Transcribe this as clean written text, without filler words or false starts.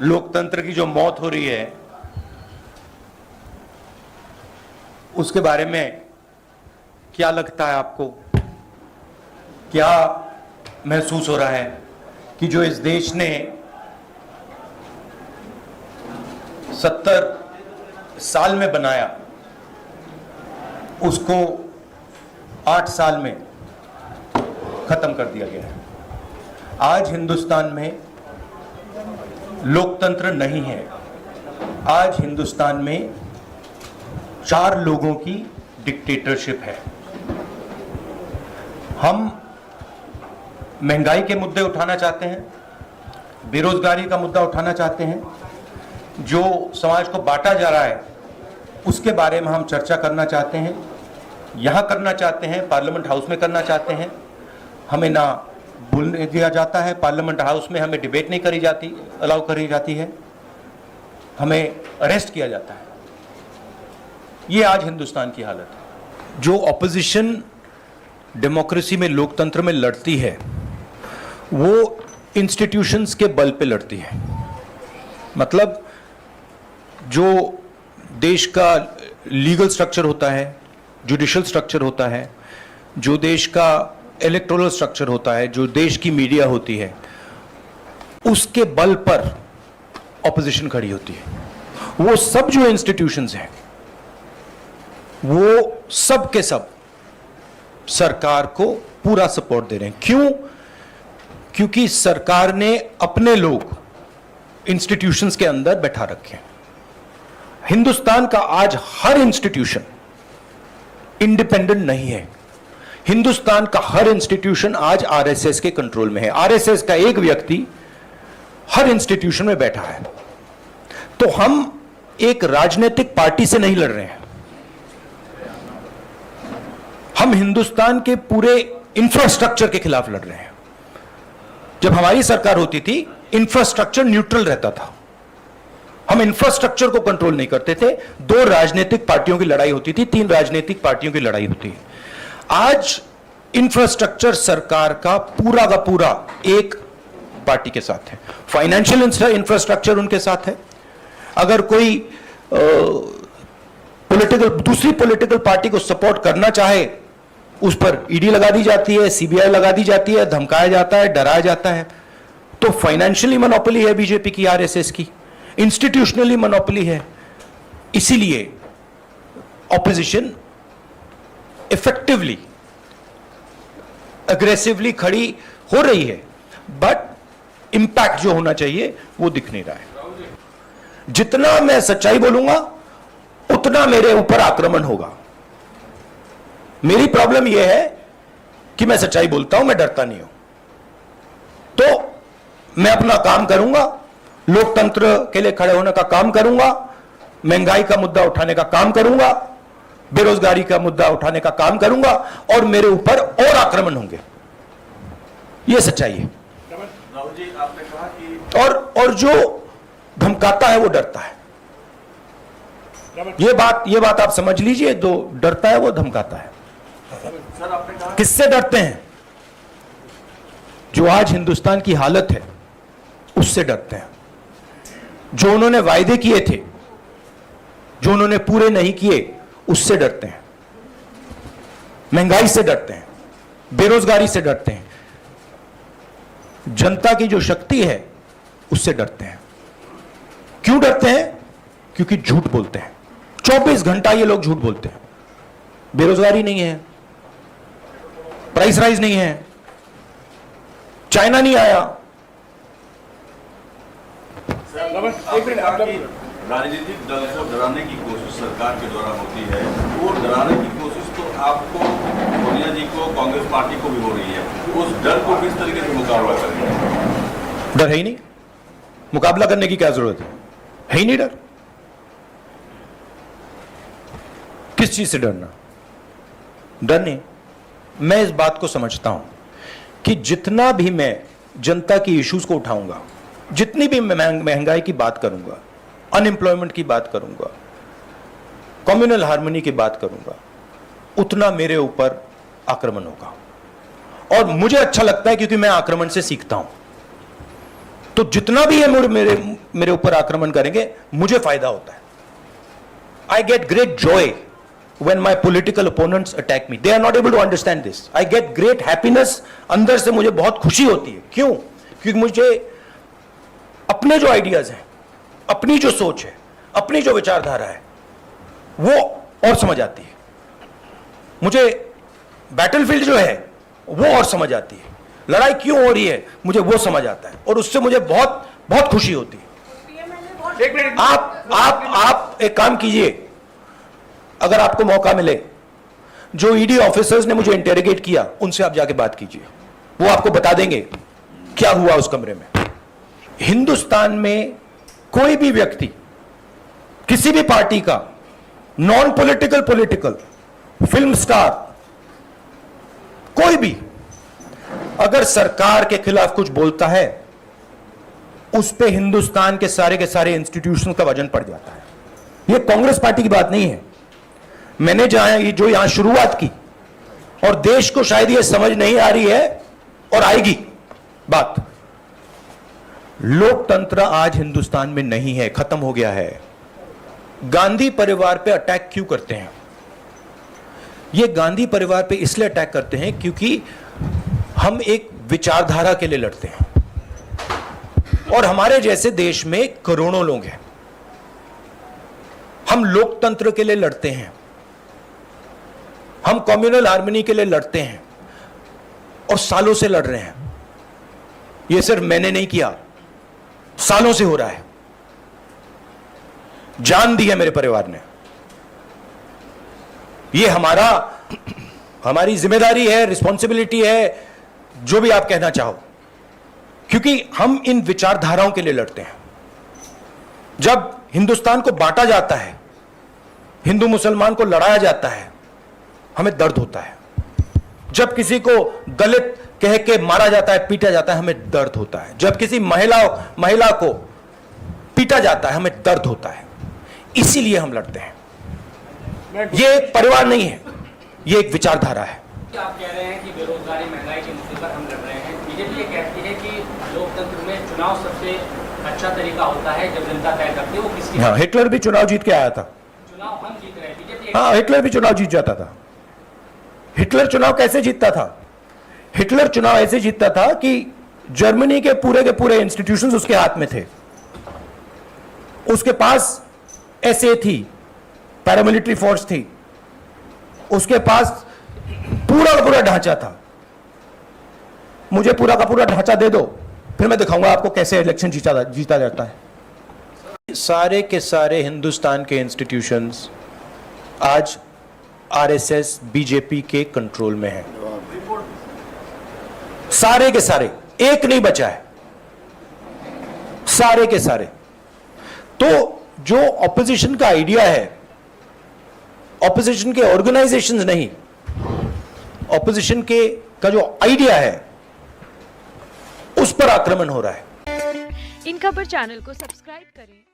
लोकतंत्र की जो मौत हो रही है उसके बारे में क्या लगता है आपको? क्या महसूस हो रहा है कि जो इस देश ने 70 साल में बनाया उसको 8 साल में खत्म कर दिया गया है? आज हिंदुस्तान में लोकतंत्र नहीं है। आज हिंदुस्तान में 4 लोगों की डिक्टेटरशिप है। हम महंगाई के मुद्दे उठाना चाहते हैं, बेरोजगारी का मुद्दा उठाना चाहते हैं, जो समाज को बांटा जा रहा है उसके बारे में हम चर्चा करना चाहते हैं, यहां करना चाहते हैं, पार्लियामेंट हाउस में करना चाहते हैं। हमें ना बोलने दिया जाता है, पार्लियामेंट हाउस में हमें डिबेट नहीं करी जाती, अलाउ करी जाती है, हमें अरेस्ट किया जाता है। ये आज हिंदुस्तान की हालत है। जो ऑपोजिशन डेमोक्रेसी में, लोकतंत्र में लड़ती है वो इंस्टीट्यूशंस के बल पे लड़ती है। मतलब जो देश का लीगल स्ट्रक्चर होता है, जुडिशियल स्ट्रक्चर होता है, जो देश का इलेक्टोरल स्ट्रक्चर होता है, जो देश की मीडिया होती है, उसके बल पर ऑपोजिशन खड़ी होती है। वो सब जो इंस्टीट्यूशंस हैं वो सब के सब सरकार को पूरा सपोर्ट दे रहे हैं। क्यों? क्योंकि सरकार ने अपने लोग इंस्टीट्यूशंस के अंदर बैठा रखे हैं। हिंदुस्तान का आज हर इंस्टीट्यूशन इंडिपेंडेंट नहीं है। हिंदुस्तान का हर इंस्टीट्यूशन आज आरएसएस के कंट्रोल में है। आरएसएस का एक व्यक्ति हर इंस्टीट्यूशन में बैठा है। तो हम एक राजनीतिक पार्टी से नहीं लड़ रहे हैं, हम हिंदुस्तान के पूरे इंफ्रास्ट्रक्चर के खिलाफ लड़ रहे हैं। जब हमारी सरकार होती थी इंफ्रास्ट्रक्चर न्यूट्रल रहता था, हम इंफ्रास्ट्रक्चर को कंट्रोल नहीं करते थे। 2 राजनीतिक पार्टियों की लड़ाई होती थी, 3 राजनीतिक पार्टियों की लड़ाई होती है। आज इंफ्रास्ट्रक्चर सरकार का पूरा एक पार्टी के साथ है। फाइनेंशियल इंफ्रास्ट्रक्चर उनके साथ है। अगर कोई दूसरी पॉलिटिकल पार्टी को सपोर्ट करना चाहे, उस पर ईडी लगा दी जाती है, सीबीआई लगा दी जाती है, धमकाया जाता है, डराया जाता है। तो फाइनेंशियली मोनोपोली है बीजेपी की, आरएसएस की, इंस्टीट्यूशनली मोनोपोली है। इसीलिए ऑपोजिशन इफेक्टिवली, अग्रेसिवली खड़ी हो रही है, बट इंपैक्ट जो होना चाहिए वो दिख नहीं रहा है। जितना मैं सच्चाई बोलूंगा उतना मेरे ऊपर आक्रमण होगा। मेरी प्रॉब्लम यह है कि मैं सच्चाई बोलता हूं, मैं डरता नहीं हूं। तो मैं अपना काम करूंगा, लोकतंत्र के लिए खड़े होने का काम करूंगा, महंगाई का मुद्दा उठाने का काम करूंगा, बेरोजगारी का मुद्दा उठाने का काम करूंगा, और मेरे ऊपर और आक्रमण होंगे। यह सच्चाई है। राहुल जी, आपने कहा कि और जो धमकाता है वो डरता है। ये बात आप समझ लीजिए, जो डरता है वो धमकाता है। सर, आपने कहा किससे डरते हैं? जो आज हिंदुस्तान की हालत है उससे डरते हैं। जो उन्होंने वायदे किए थे, जो उन्होंने पूरे नहीं किए, उससे डरते हैं। महंगाई से डरते हैं, बेरोजगारी से डरते हैं, जनता की जो शक्ति है उससे डरते हैं। क्यों डरते हैं? क्योंकि झूठ बोलते हैं। 24 घंटा ये लोग झूठ बोलते हैं। बेरोजगारी नहीं है, प्राइस राइज नहीं है, चाइना नहीं आया। राजनीतिक दल को डराने की कोशिश सरकार के द्वारा होती है। वो डराने की कोशिश तो आपको, सोनिया जी को, कांग्रेस पार्टी को भी हो रही है। उस डर को किस तरीके से मुकाबला करेंगे? डर है ही नहीं, मुकाबला करने की क्या जरूरत है ही नहीं डर। किस चीज से डरना? डर नहीं। मैं इस बात को समझता हूं कि जितना भी मैं जनता की इश्यूज को उठाऊंगा, जितनी भी मैं महंगाई की बात करूंगा, अनएम्प्लॉयमेंट की बात करूंगा, कम्युनल हार्मनी की बात करूंगा, उतना मेरे ऊपर आक्रमण होगा। और मुझे अच्छा लगता है क्योंकि मैं आक्रमण से सीखता हूं। तो जितना भी है मेरे मेरे ऊपर आक्रमण करेंगे, मुझे फायदा होता है। I get great joy when my political opponents attack me. They are not able to understand this. I get great happiness. अंदर से मुझे बहुत खुशी होती है। क्यों? क्योंकि मुझे अपने जो आइडियाज हैं, अपनी जो सोच है, अपनी जो विचारधारा है, वो और समझ आती है। मुझे बैटलफील्ड जो है वो और समझ आती है। लड़ाई क्यों हो रही है मुझे वो समझ आता है, और उससे मुझे बहुत बहुत खुशी होती है। आप एक काम कीजिए, अगर आपको मौका मिले, जो ईडी ऑफिसर्स ने मुझे इंटेरोगेट किया उनसे आप जाके बात कीजिए, वो आपको बता देंगे क्या हुआ उस कमरे में। हिंदुस्तान में कोई भी व्यक्ति, किसी भी पार्टी का, non political, political, film star, कोई भी अगर सरकार के खिलाफ कुछ बोलता है, उस पे हिंदुस्तान के सारे इंस्टीट्यूशन का वजन पड़ जाता है। यह कांग्रेस पार्टी की बात नहीं है। मैंने जो यहां शुरुआत की, और देश को शायद यह समझ नहीं आ रही है और आएगी बात, लोकतंत्र आज हिंदुस्तान में नहीं है, खत्म हो गया है। गांधी परिवार पे अटैक क्यों करते हैं? ये गांधी परिवार पे इसलिए अटैक करते हैं क्योंकि हम एक विचारधारा के लिए लड़ते हैं, और हमारे जैसे देश में करोड़ों लोग हैं। हम लोकतंत्र के लिए लड़ते हैं, हम कम्युनल हार्मनी के लिए लड़ते हैं, और सालों से लड़ रहे हैं। यह सिर्फ मैंने नहीं किया, सालों से हो रहा है। जान दी है मेरे परिवार ने। यह हमारी जिम्मेदारी है, रिस्पॉन्सिबिलिटी है, जो भी आप कहना चाहो, क्योंकि हम इन विचारधाराओं के लिए लड़ते हैं। जब हिंदुस्तान को बांटा जाता है, हिंदू मुसलमान को लड़ाया जाता है, हमें दर्द होता है। जब किसी को दलित कह के मारा जाता है, पीटा जाता है, हमें दर्द होता है। जब किसी महिला को पीटा जाता है, हमें दर्द होता है। इसीलिए हम लड़ते हैं। ये एक परिवार नहीं है, ये एक विचारधारा है। आप कह रहे हैं कि बेरोजगारी, महंगाई के मुद्दे पर हम लड़ रहे हैं। बीजेपी ये कहती है कि लोकतंत्र में चुनाव सबसे अच्छा तरीका होता है जब जनता तय करती है वो किसकी। हाँ, हिटलर भी चुनाव जीत के आया था। चुनाव हम जीत रहे हैं। बीजेपी हाँ, हिटलर भी चुनाव जीत जाता था। हिटलर चुनाव कैसे जीतता था? हिटलर चुनाव ऐसे जीतता था कि जर्मनी के पूरे इंस्टीट्यूशंस उसके हाथ में थे। उसके पास एसए थी, पैरामिलिट्री फोर्स थी, उसके पास पूरा का पूरा ढांचा था। मुझे पूरा का पूरा ढांचा दे दो, फिर मैं दिखाऊंगा आपको कैसे इलेक्शन जीता जाता है। सारे के सारे हिंदुस्तान के इंस्टीट्यूशंस आज आरएसएस, बीजेपी के कंट्रोल में है। सारे के सारे, एक नहीं बचा है, सारे के सारे। तो जो ऑपोजिशन का आइडिया है, ऑपोजिशन के ऑर्गेनाइजेशंस नहीं, ऑपोजिशन का जो आइडिया है, उस पर आक्रमण हो रहा है। इन खबर चैनल को सब्सक्राइब करें।